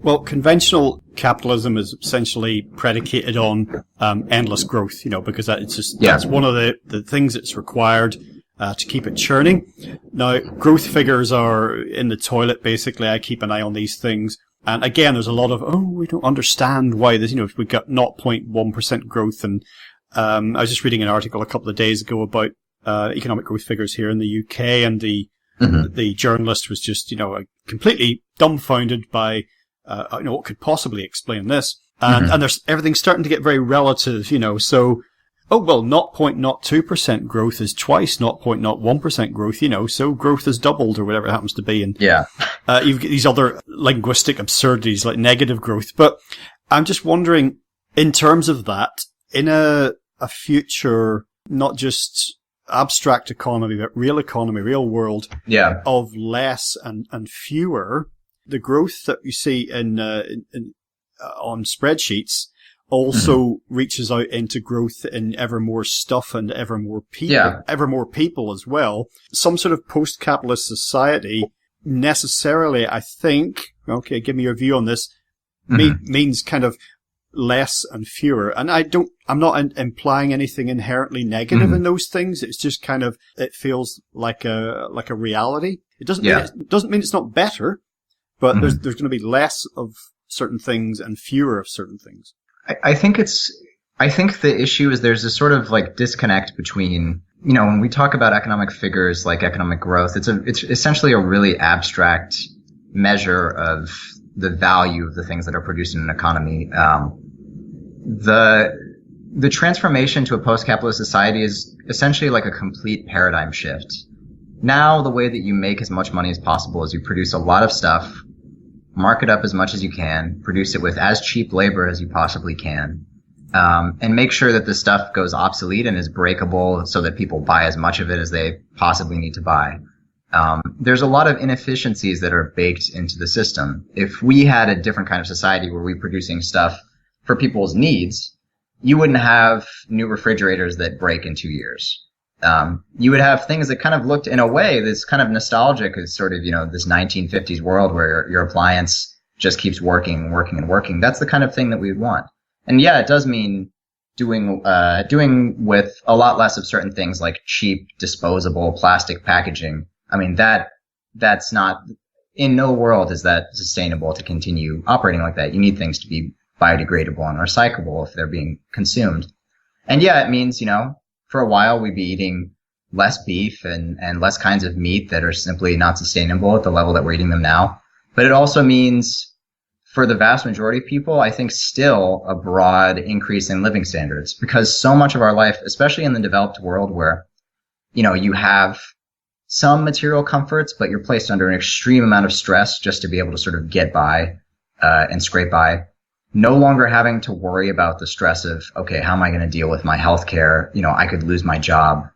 Well, conventional capitalism is essentially predicated on endless growth, because that's one of the things that's required to keep it churning. Now, growth figures are in the toilet, basically. I keep an eye on these things. And again, there's a lot of, we don't understand why this, if we've got 0.1% growth. And I was just reading an article a couple of days ago about economic growth figures here in the UK, and the journalist was just, completely dumbfounded by what could possibly explain this. And there's everything's starting to get very relative, so, 0.02% growth is twice 0.01% growth, so growth has doubled or whatever it happens to be. And you've got these other linguistic absurdities like negative growth. But I'm just wondering, in terms of that, in a future, not just abstract economy, but real economy, real world, of less and fewer, the growth that you see on spreadsheets also reaches out into growth in ever more stuff and ever more people as well. Some sort of post-capitalist society necessarily, I think, okay, give me your view on this, means kind of less and fewer. And I'm not implying anything inherently negative in those things. It's just kind of, it feels like a reality. It doesn't mean it's not better, but there's going to be less of certain things and fewer of certain things. I think the issue is there's a sort of like disconnect between, when we talk about economic figures like economic growth, it's essentially a really abstract measure of the value of the things that are produced in an economy. The transformation to a post-capitalist society is essentially like a complete paradigm shift. Now, the way that you make as much money as possible is you produce a lot of stuff, mark it up as much as you can, produce it with as cheap labor as you possibly can, and make sure that the stuff goes obsolete and is breakable so that people buy as much of it as they possibly need to buy. There's a lot of inefficiencies that are baked into the system. If we had a different kind of society where we're producing stuff for people's needs, you wouldn't have new refrigerators that break in 2 years. You would have things that kind of looked in a way that's kind of nostalgic as sort of, this 1950s world where your appliance just keeps working and working and working. That's the kind of thing that we would want. And yeah, it does mean doing with a lot less of certain things like cheap, disposable plastic packaging. I mean, that's not, in no world is that sustainable to continue operating like that. You need things to be biodegradable and recyclable if they're being consumed. And yeah, it means, for a while we'd be eating less beef and less kinds of meat that are simply not sustainable at the level that we're eating them now. But it also means, for the vast majority of people, I think still a broad increase in living standards, because so much of our life, especially in the developed world where, you have some material comforts, but you're placed under an extreme amount of stress just to be able to sort of get by, and scrape by, no longer having to worry about the stress of, okay, how am I going to deal with my health care? I could lose my job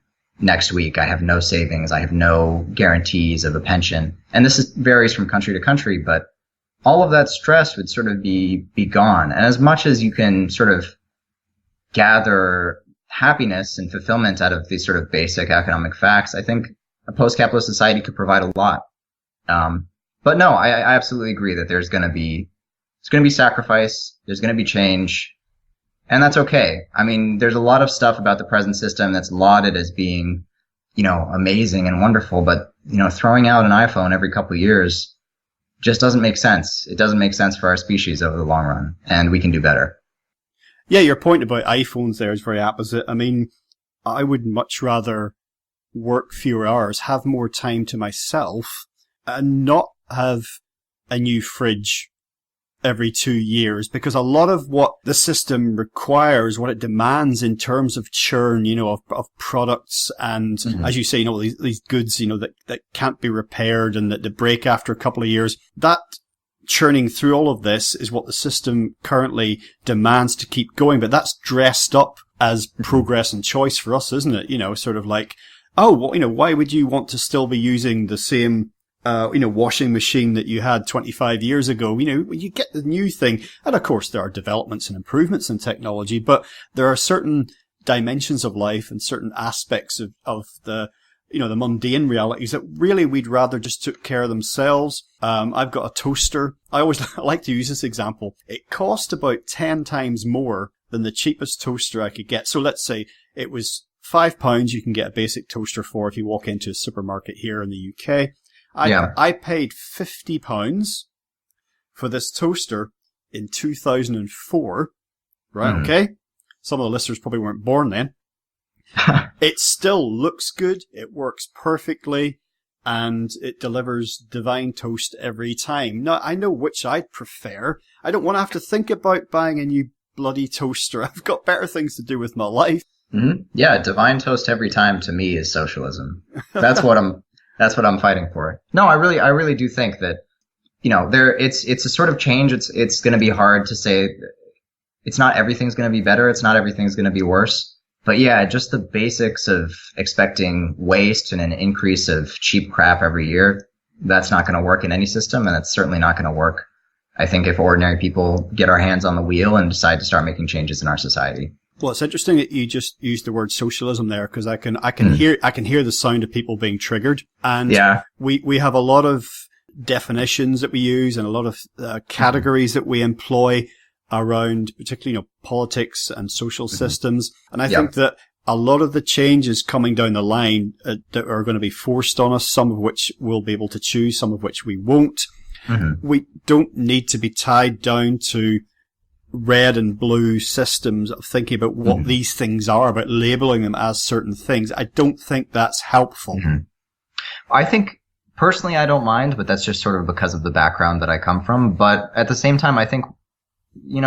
next week. I have no savings. I have no guarantees of a pension. And this varies from country to country, but all of that stress would sort of be gone. And as much as you can sort of gather happiness and fulfillment out of these sort of basic economic facts, I think a post-capitalist society could provide a lot. But no, I absolutely agree that it's going to be sacrifice. There's going to be change. And that's okay. I mean, there's a lot of stuff about the present system that's lauded as being, amazing and wonderful. But, throwing out an iPhone every couple of years just doesn't make sense. It doesn't make sense for our species over the long run, and we can do better. Yeah, your point about iPhones there is very opposite. I mean, I would much rather work fewer hours, have more time to myself, and not have a new fridge every 2 years, because a lot of what the system requires, what it demands in terms of churn, of products and, as you say, these goods, that can't be repaired and that they break after a couple of years, that churning through all of this is what the system currently demands to keep going. But that's dressed up as progress and choice for us, isn't it? Sort of like, oh, well, why would you want to still be using the same washing machine that you had 25 years ago? You get the new thing. And of course, there are developments and improvements in technology, but there are certain dimensions of life and certain aspects of the, the mundane realities that really we'd rather just took care of themselves. I've got a toaster. I always like to use this example. It cost about 10 times more than the cheapest toaster I could get. So let's say it was £5 you can get a basic toaster for if you walk into a supermarket here in the UK. I paid £50 for this toaster in 2004, right? Okay. Some of the listeners probably weren't born then. It still looks good. It works perfectly, and it delivers divine toast every time. Now, I know which I'd prefer. I don't want to have to think about buying a new bloody toaster. I've got better things to do with my life. Mm-hmm. Yeah, divine toast every time to me is socialism. That's what I'm fighting for. No, I really do think that, it's a sort of change. It's going to be hard to say. It's not everything's going to be better. It's not everything's going to be worse. But yeah, just the basics of expecting waste and an increase of cheap crap every year, that's not going to work in any system, and it's certainly not going to work, I think, if ordinary people get our hands on the wheel and decide to start making changes in our society. Well, it's interesting that you just used the word socialism there, because I can hear the sound of people being triggered, and we have a lot of definitions that we use and a lot of categories that we employ around, particularly politics and social systems, and I think that a lot of the changes coming down the line that are going to be forced on us, some of which we'll be able to choose, some of which we won't. We don't need to be tied down to red and blue systems of thinking about what these things are, about labeling them as certain things. I don't think that's helpful. I think, personally, I don't mind, but that's just sort of because of the background that I come from. But at the same time, I think,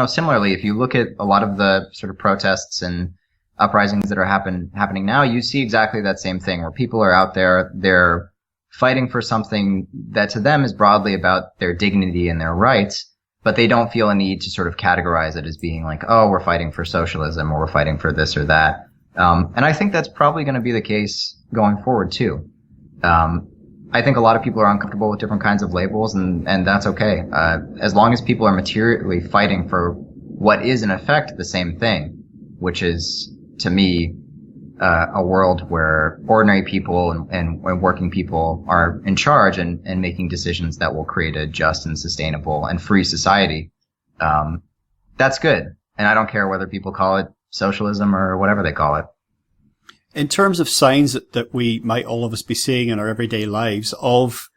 similarly, if you look at a lot of the sort of protests and uprisings that are happening now, you see exactly that same thing, where people are out there, they're fighting for something that to them is broadly about their dignity and their rights, but they don't feel a need to sort of categorize it as being like, oh, we're fighting for socialism or we're fighting for this or that. And I think that's probably going to be the case going forward too. I think a lot of people are uncomfortable with different kinds of labels, and that's okay. As long as people are materially fighting for what is in effect the same thing, which is, to me, a world where ordinary people and working people are in charge and making decisions that will create a just and sustainable and free society. That's good. And I don't care whether people call it socialism or whatever they call it. In terms of signs that we might all of us be seeing in our everyday lives of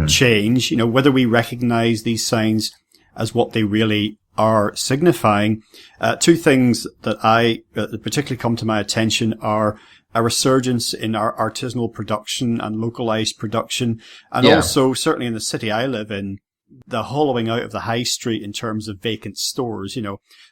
change, whether we recognize these signs as what they really are signifying, two things that particularly come to my attention are a resurgence in our artisanal production and localized production, and also certainly in the city I live in, the hollowing out of the high street in terms of vacant stores,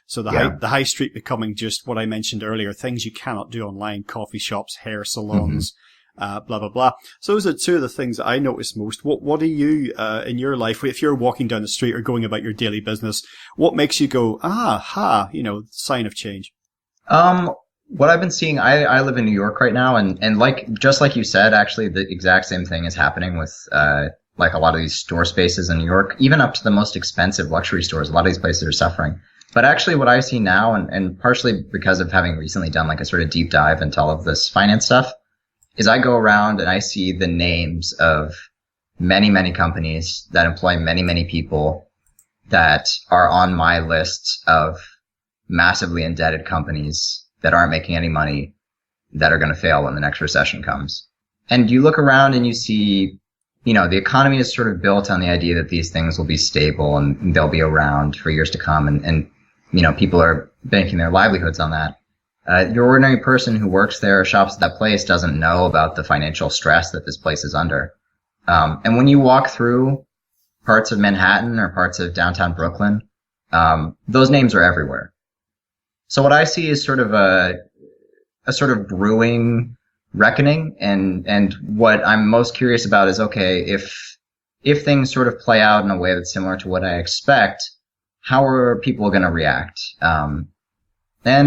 so the high street becoming just what I mentioned earlier, things you cannot do online, coffee shops, hair salons, blah, blah, blah. So those are two of the things that I notice most. What do you, in your life, if you're walking down the street or going about your daily business, what makes you go, sign of change? What I've been seeing, I live in New York right now, and just like you said, actually the exact same thing is happening with, like a lot of these store spaces in New York, even up to the most expensive luxury stores. A lot of these places are suffering. But actually what I see now, and partially because of having recently done like a sort of deep dive into all of this finance stuff, is I go around and I see the names of many, many companies that employ many, many people that are on my list of massively indebted companies that aren't making any money, that are going to fail when the next recession comes. And you look around and you see, the economy is sort of built on the idea that these things will be stable and they'll be around for years to come. And people are banking their livelihoods on that. Your ordinary person who works there or shops at that place doesn't know about the financial stress that this place is under. And when you walk through parts of Manhattan or parts of downtown Brooklyn, those names are everywhere. So what I see is sort of a sort of brewing reckoning, and what I'm most curious about is, okay, if things sort of play out in a way that's similar to what I expect, how are people going to react? And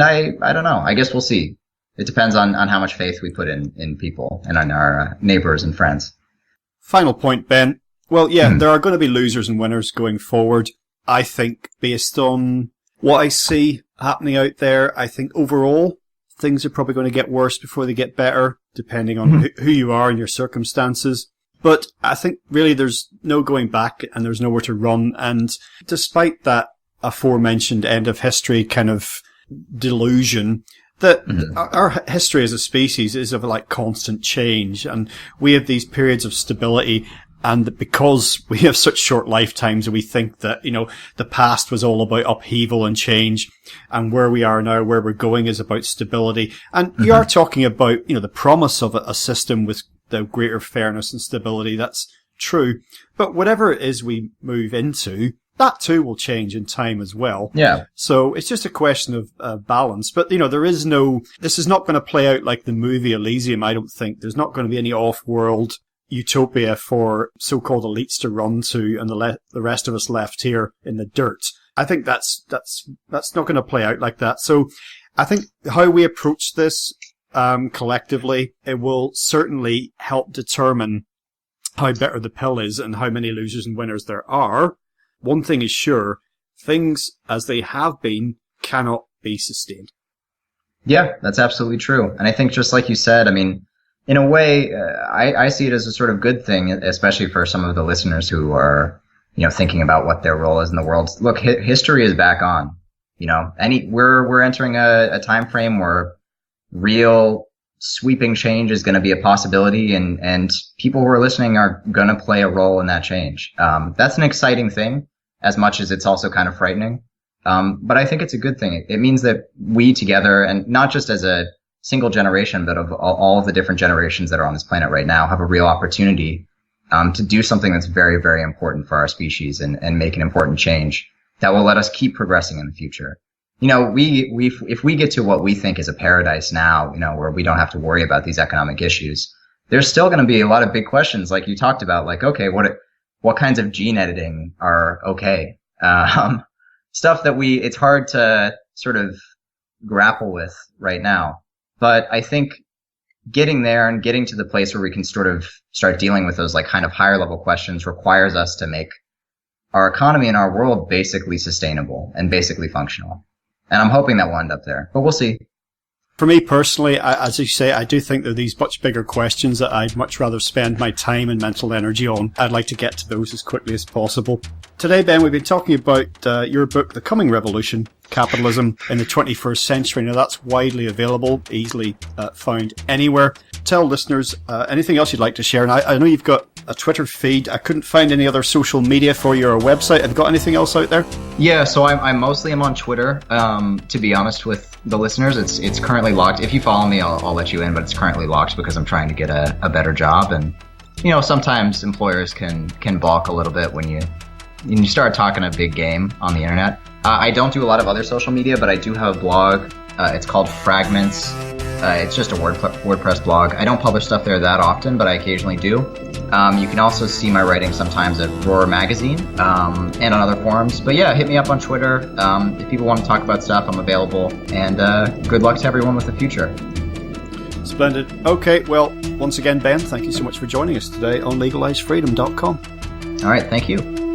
I don't know. I guess we'll see. It depends on how much faith we put in people and on our neighbors and friends. Final point, Ben. Well, there are going to be losers and winners going forward. I think based on what I see happening out there, I think overall things are probably going to get worse before they get better, depending on who you are and your circumstances. But I think really there's no going back and there's nowhere to run. And despite that aforementioned end of history kind of delusion, that our history as a species is of like constant change, and we have these periods of stability. And that because we have such short lifetimes, and we think that, the past was all about upheaval and change, and where we are now, where we're going is about stability. And you are talking about, the promise of a system with the greater fairness and stability. That's true. But whatever it is we move into, that too will change in time as well. Yeah. So it's just a question of balance. But, this is not going to play out like the movie Elysium, I don't think. There's not going to be any off-world utopia for so-called elites to run to and the rest of us left here in the dirt. I think that's not going to play out like that. So I think how we approach this collectively, it will certainly help determine how bitter the pill is and how many losers and winners there are. One thing is sure, things as they have been cannot be sustained. Yeah, that's absolutely true. And I think just like you said, in a way, I see it as a sort of good thing, especially for some of the listeners who are, thinking about what their role is in the world. Look, history is back on. We're entering a time frame where real sweeping change is going to be a possibility, and people who are listening are going to play a role in that change. That's an exciting thing, as much as it's also kind of frightening. But I think it's a good thing. It means that we together, and not just as a single generation, but of all of the different generations that are on this planet right now, have a real opportunity to do something that's very, very important for our species and make an important change that will let us keep progressing in the future. If we get to what we think is a paradise now, where we don't have to worry about these economic issues, there's still going to be a lot of big questions, like you talked about, like, okay, what kinds of gene editing are okay? Stuff that it's hard to sort of grapple with right now. But I think getting there and getting to the place where we can sort of start dealing with those like kind of higher level questions requires us to make our economy and our world basically sustainable and basically functional. And I'm hoping that we'll end up there, but we'll see. For me personally, as you say, I do think there are these much bigger questions that I'd much rather spend my time and mental energy on. I'd like to get to those as quickly as possible. Today, Ben, we've been talking about your book, The Coming Revolution, Capitalism in the 21st Century. Now, that's widely available, easily found anywhere. Tell listeners anything else you'd like to share. And I know you've got a Twitter feed. I couldn't find any other social media for you or a website. Have you got anything else out there? Yeah, so I mostly am on Twitter. To be honest with the listeners, it's currently locked. If you follow me, I'll let you in, but it's currently locked because I'm trying to get a better job. And, you know, sometimes employers can balk a little bit when you start talking a big game on the internet. I don't do a lot of other social media, but I do have a blog. It's called Fragments. It's just a WordPress blog. I don't publish stuff there that often, but I occasionally do. You can also see my writing sometimes at Roar Magazine and on other forums. But yeah, hit me up on Twitter. If people want to talk about stuff, I'm available. And good luck to everyone with the future. Splendid. Okay, well, once again, Ben, thank you so much for joining us today on LegalizeFreedom.com. All right, thank you.